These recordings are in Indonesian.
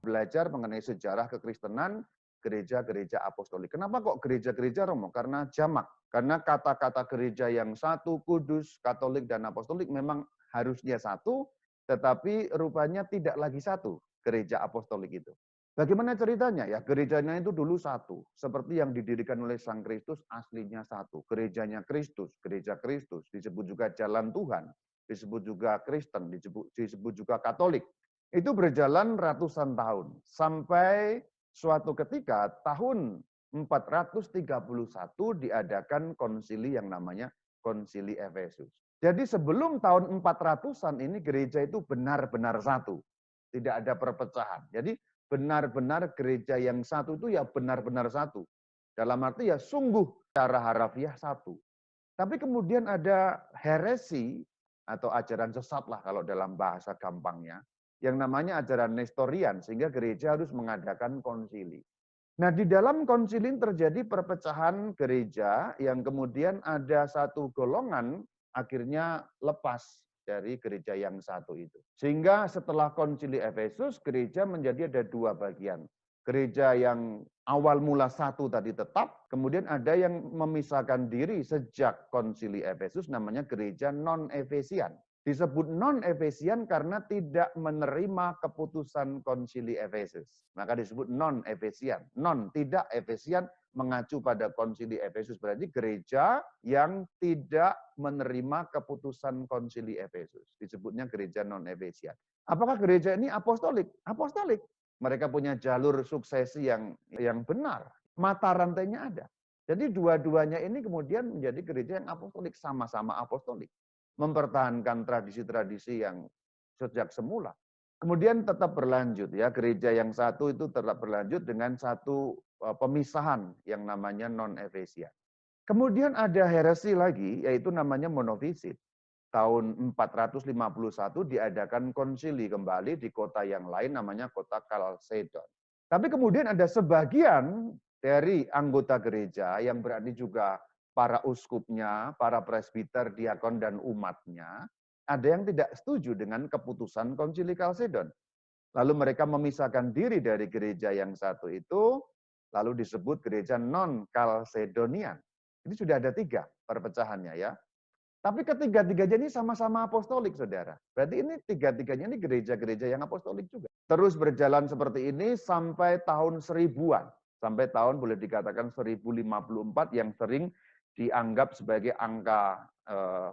belajar mengenai sejarah kekristenan, gereja-gereja apostolik. Kenapa kok gereja-gereja, Romo? Karena jamak. Karena kata-kata gereja yang satu, kudus, katolik, dan apostolik memang harusnya satu, tetapi rupanya tidak lagi satu, gereja apostolik itu. Bagaimana ceritanya? Ya, gerejanya itu dulu satu. Seperti yang didirikan oleh Sang Kristus, aslinya satu. Gerejanya Kristus, gereja Kristus. Disebut juga jalan Tuhan. Disebut juga Kristen, disebut juga Katolik. Itu berjalan ratusan tahun. Sampai suatu ketika, tahun 431 diadakan konsili yang namanya Konsili Efesus. Jadi sebelum tahun 400-an ini gereja itu benar-benar satu. Tidak ada perpecahan. Jadi benar-benar gereja yang satu itu ya benar-benar satu. Dalam arti ya sungguh secara harafiah satu. Tapi kemudian ada heresi atau ajaran sesat lah kalau dalam bahasa gampangnya, yang namanya ajaran Nestorian, sehingga gereja harus mengadakan konsili. Nah, di dalam konsili terjadi perpecahan gereja yang kemudian ada satu golongan akhirnya lepas dari gereja yang satu itu. Sehingga setelah konsili Efesus, gereja menjadi ada dua bagian. Gereja yang awal mula satu tadi tetap, kemudian ada yang memisahkan diri sejak konsili Efesus, namanya gereja non-Efesian. Disebut non-Efesian karena tidak menerima keputusan konsili Efesus. Maka disebut non-Efesian. Non, tidak, Efesian mengacu pada konsili Efesus. Berarti gereja yang tidak menerima keputusan konsili Efesus. Disebutnya gereja non-Efesian. Apakah gereja ini apostolik? Apostolik. Mereka punya jalur suksesi yang benar. Mata rantainya ada. Jadi dua-duanya ini kemudian menjadi gereja yang apostolik, sama-sama apostolik. Mempertahankan tradisi-tradisi yang sejak semula. Kemudian tetap berlanjut ya, gereja yang satu itu tetap berlanjut dengan satu pemisahan yang namanya non-Efesian. Kemudian ada heresi lagi, yaitu namanya monofisit. Tahun 451 diadakan konsili kembali di kota yang lain, namanya kota Kalsedon. Tapi kemudian ada sebagian dari anggota gereja yang berarti juga para uskupnya, para presbiter, diakon, dan umatnya, ada yang tidak setuju dengan keputusan konsili Kalsedon. Lalu mereka memisahkan diri dari gereja yang satu itu, lalu disebut gereja non-Kalsedonian. Jadi sudah ada 3 perpecahannya ya. Tapi ketiga-tiganya ini sama-sama apostolik, saudara. Berarti ini tiga-tiganya ini gereja-gereja yang apostolik juga. Terus berjalan seperti ini sampai tahun 1000-an. Sampai tahun boleh dikatakan 1054 yang sering dianggap sebagai angka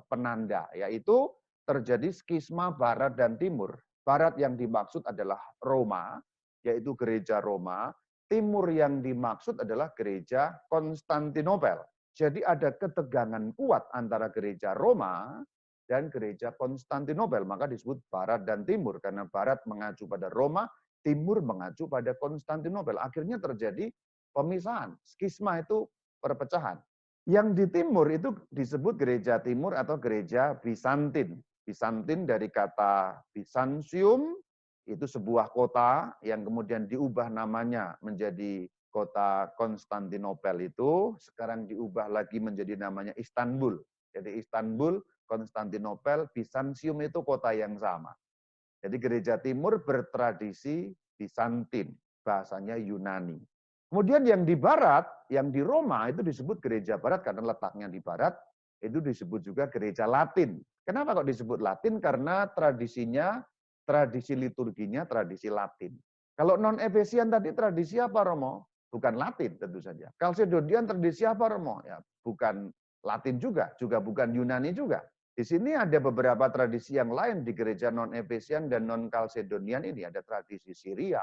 penanda. Yaitu terjadi skisma Barat dan Timur. Barat yang dimaksud adalah Roma, yaitu gereja Roma. Timur yang dimaksud adalah gereja Konstantinopel. Jadi ada ketegangan kuat antara gereja Roma dan gereja Konstantinopel. Maka disebut Barat dan Timur. Karena Barat mengacu pada Roma, Timur mengacu pada Konstantinopel. Akhirnya terjadi pemisahan. Skisma itu perpecahan. Yang di timur itu disebut gereja timur atau gereja Bizantin. Bizantin dari kata Bizantium, itu sebuah kota yang kemudian diubah namanya menjadi kota Konstantinopel itu sekarang diubah lagi menjadi namanya Istanbul. Jadi Istanbul, Konstantinopel, Bizantium itu kota yang sama. Jadi gereja timur bertradisi Bizantin, bahasanya Yunani. Kemudian yang di barat, yang di Roma itu disebut gereja barat karena letaknya di barat, itu disebut juga gereja Latin. Kenapa kok disebut Latin? Karena tradisinya, tradisi liturginya, tradisi Latin. Kalau non-Efesian tadi tradisi apa, Romo? Bukan Latin tentu saja. Kalsedonian tradisi apa, Romo? Ya, bukan Latin juga bukan Yunani juga. Di sini ada beberapa tradisi yang lain di gereja non-Efesian dan non-Kalsedonian ini. Ada tradisi Syria,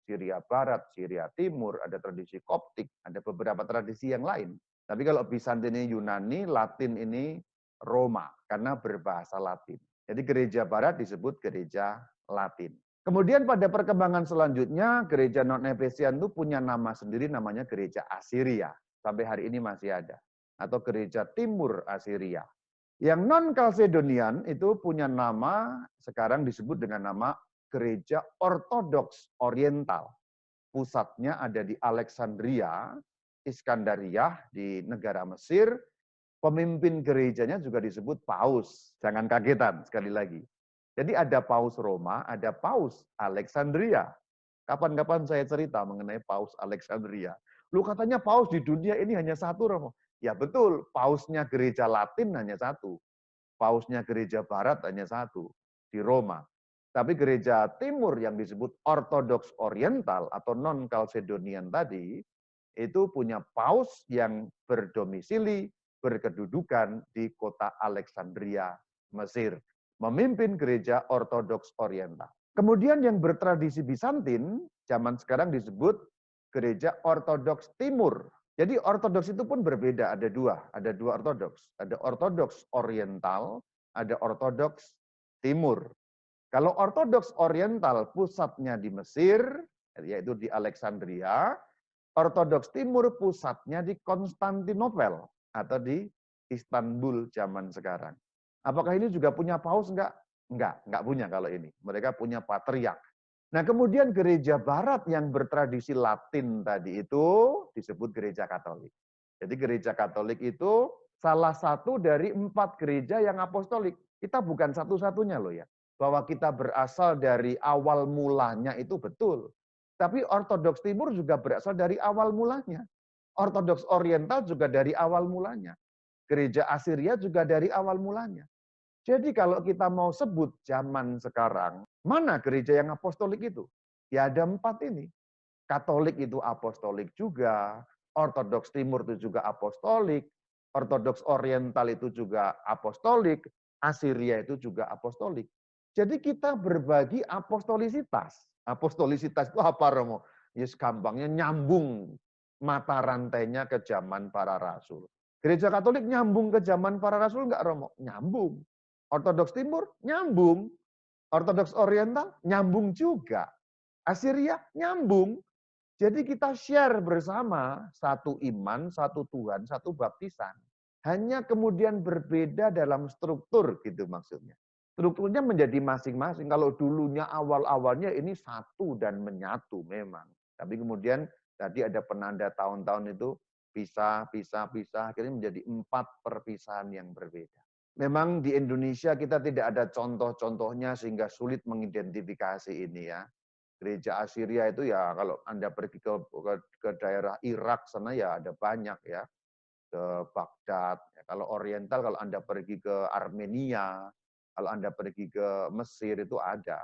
Syria Barat, Syria Timur, ada tradisi Koptik, ada beberapa tradisi yang lain. Tapi kalau Bizantin ini Yunani, Latin ini Roma, karena berbahasa Latin. Jadi gereja Barat disebut gereja Latin. Kemudian pada perkembangan selanjutnya, gereja non-Efesian itu punya nama sendiri, namanya gereja Asiria. Sampai hari ini masih ada. Atau gereja Timur Asiria. Yang non-Kalsedonian itu punya nama, sekarang disebut dengan nama gereja Ortodoks Oriental. Pusatnya ada di Alexandria, Iskandariah di negara Mesir. Pemimpin gerejanya juga disebut Paus. Jangan kagetan sekali lagi. Jadi ada Paus Roma, ada Paus Alexandria. Kapan-kapan saya cerita mengenai Paus Alexandria. Lu katanya paus di dunia ini hanya satu, Romo. Ya betul, pausnya gereja Latin hanya satu. Pausnya gereja Barat hanya satu, di Roma. Tapi gereja Timur yang disebut Ortodoks Oriental atau non-Chalcedonian tadi, itu punya paus yang berdomisili, berkedudukan di kota Alexandria, Mesir. Memimpin gereja Ortodoks Oriental. Kemudian yang bertradisi Bizantin, zaman sekarang disebut gereja Ortodoks Timur. Jadi Ortodoks itu pun berbeda, ada dua Ortodoks. Ada Ortodoks Oriental, ada Ortodoks Timur. Kalau Ortodoks Oriental pusatnya di Mesir, yaitu di Alexandria, Ortodoks Timur pusatnya di Konstantinopel atau di Istanbul zaman sekarang. Apakah ini juga punya paus? Enggak punya kalau ini. Mereka punya patriark. Nah, kemudian gereja barat yang bertradisi Latin tadi itu disebut gereja Katolik. Jadi gereja Katolik itu salah satu dari 4 gereja yang apostolik. Kita bukan satu-satunya loh ya. Bahwa kita berasal dari awal mulanya itu betul. Tapi Ortodoks Timur juga berasal dari awal mulanya. Ortodoks Oriental juga dari awal mulanya. Gereja Assyria juga dari awal mulanya. Jadi kalau kita mau sebut zaman sekarang, mana gereja yang apostolik itu? Ya ada 4 ini. Katolik itu apostolik juga, Ortodoks Timur itu juga apostolik, Ortodoks Oriental itu juga apostolik, Assyria itu juga apostolik. Jadi kita berbagi apostolisitas. Apostolisitas itu apa, Romo? Ya gampangnya nyambung mata rantainya ke zaman para rasul. Gereja Katolik nyambung ke zaman para rasul enggak, Romo? Nyambung. Ortodoks Timur nyambung. Ortodoks Oriental nyambung juga. Assyria nyambung. Jadi kita share bersama satu iman, satu Tuhan, satu baptisan. Hanya kemudian berbeda dalam struktur gitu maksudnya. Strukturnya menjadi masing-masing. Kalau dulunya awal-awalnya ini satu dan menyatu memang. Tapi kemudian tadi ada penanda tahun-tahun itu pisah, akhirnya menjadi 4 perpisahan yang berbeda. Memang di Indonesia kita tidak ada contoh-contohnya sehingga sulit mengidentifikasi ini ya. Gereja Assyria itu ya kalau Anda pergi ke daerah Irak sana ya ada banyak ya. Ke Baghdad. Ya, kalau Oriental kalau Anda pergi ke Armenia, kalau Anda pergi ke Mesir itu ada.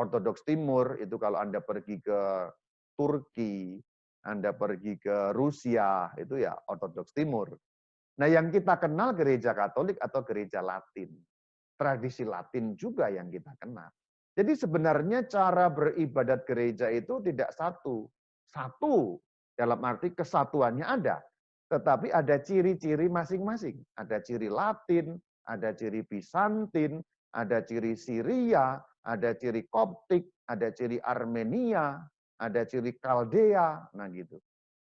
Ortodoks Timur itu kalau Anda pergi ke Turki, Anda pergi ke Rusia, itu ya Ortodoks Timur. Nah, yang kita kenal gereja Katolik atau gereja Latin. Tradisi Latin juga yang kita kenal. Jadi sebenarnya cara beribadat gereja itu tidak satu. Satu dalam arti kesatuannya ada. Tetapi ada ciri-ciri masing-masing. Ada ciri Latin, ada ciri Bizantin, ada ciri Syria, ada ciri Koptik, ada ciri Armenia, ada ciri Kaldea. Nah gitu.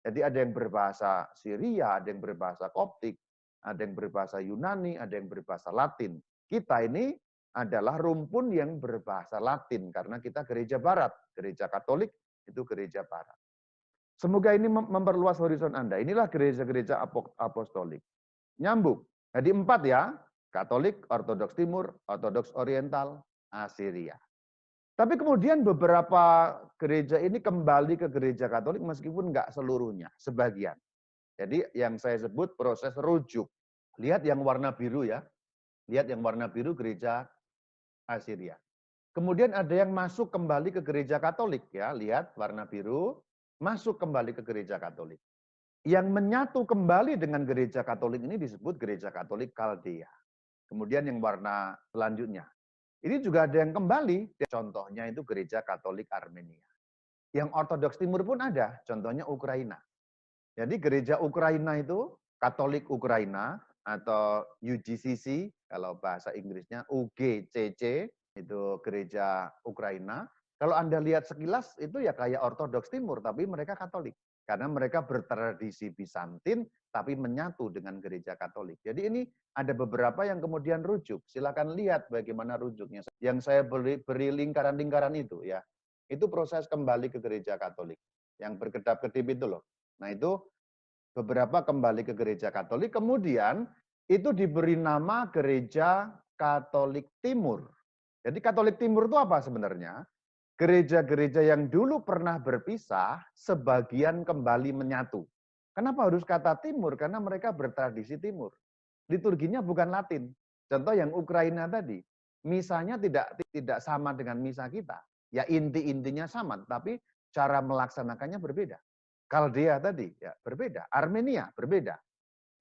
Jadi ada yang berbahasa Syria, ada yang berbahasa Koptik, ada yang berbahasa Yunani, ada yang berbahasa Latin. Kita ini adalah rumpun yang berbahasa Latin karena kita gereja barat, gereja Katolik itu gereja barat. Semoga ini memperluas horizon Anda. Inilah gereja-gereja apostolik. Nyambung. Jadi 4 ya, Katolik, Ortodoks Timur, Ortodoks Oriental, Assyria. Tapi kemudian beberapa gereja ini kembali ke gereja Katolik meskipun nggak seluruhnya, sebagian. Jadi yang saya sebut proses rujuk. Lihat yang warna biru ya. Lihat yang warna biru gereja Assyria. Kemudian ada yang masuk kembali ke gereja Katolik ya. Lihat warna biru, masuk kembali ke gereja Katolik. Yang menyatu kembali dengan gereja Katolik ini disebut gereja Katolik Kaldea. Kemudian yang warna selanjutnya. Ini juga ada yang kembali, contohnya itu gereja Katolik Armenia. Yang Ortodoks Timur pun ada, contohnya Ukraina. Jadi gereja Ukraina itu, Katolik Ukraina, atau UGCC, kalau bahasa Inggrisnya UGCC, itu gereja Ukraina. Kalau Anda lihat sekilas, itu ya kayak Ortodoks Timur, tapi mereka Katolik. Karena mereka bertradisi Bizantin, tapi menyatu dengan gereja Katolik. Jadi ini ada beberapa yang kemudian rujuk. Silakan lihat bagaimana rujuknya. Yang saya beri lingkaran-lingkaran itu ya, itu proses kembali ke gereja Katolik. Yang berkedap-kedip itu loh. Nah itu beberapa kembali ke gereja Katolik, kemudian itu diberi nama gereja Katolik Timur. Jadi Katolik Timur itu apa sebenarnya? Gereja-gereja yang dulu pernah berpisah, sebagian kembali menyatu. Kenapa harus kata timur? Karena mereka bertradisi timur. Liturginya bukan Latin. Contoh yang Ukraina tadi, misanya tidak sama dengan misa kita. Ya inti-intinya sama, tapi cara melaksanakannya berbeda. Kaldea tadi ya berbeda, Armenia berbeda.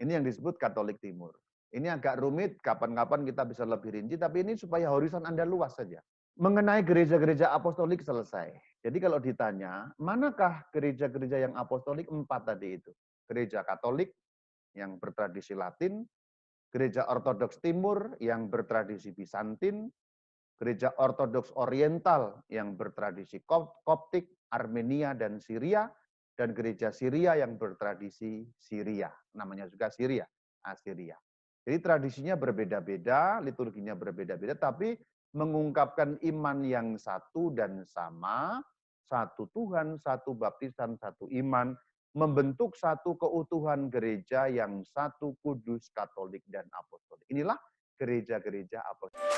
Ini yang disebut Katolik Timur. Ini agak rumit, kapan-kapan kita bisa lebih rinci, tapi ini supaya horizon Anda luas saja. Mengenai gereja-gereja apostolik selesai. Jadi kalau ditanya, manakah gereja-gereja yang apostolik? 4 tadi itu. Gereja Katolik yang bertradisi Latin, Gereja Ortodoks Timur yang bertradisi Bizantin, Gereja Ortodoks Oriental yang bertradisi Koptik, Armenia, dan Syria, dan Gereja Syria yang bertradisi Syria. Namanya juga Syria, Assyria. Jadi tradisinya berbeda-beda, liturginya berbeda-beda, tapi mengungkapkan iman yang satu dan sama, satu Tuhan, satu baptisan, satu iman, membentuk satu keutuhan gereja yang satu, kudus, katolik, dan apostolik. Inilah gereja-gereja apostolik.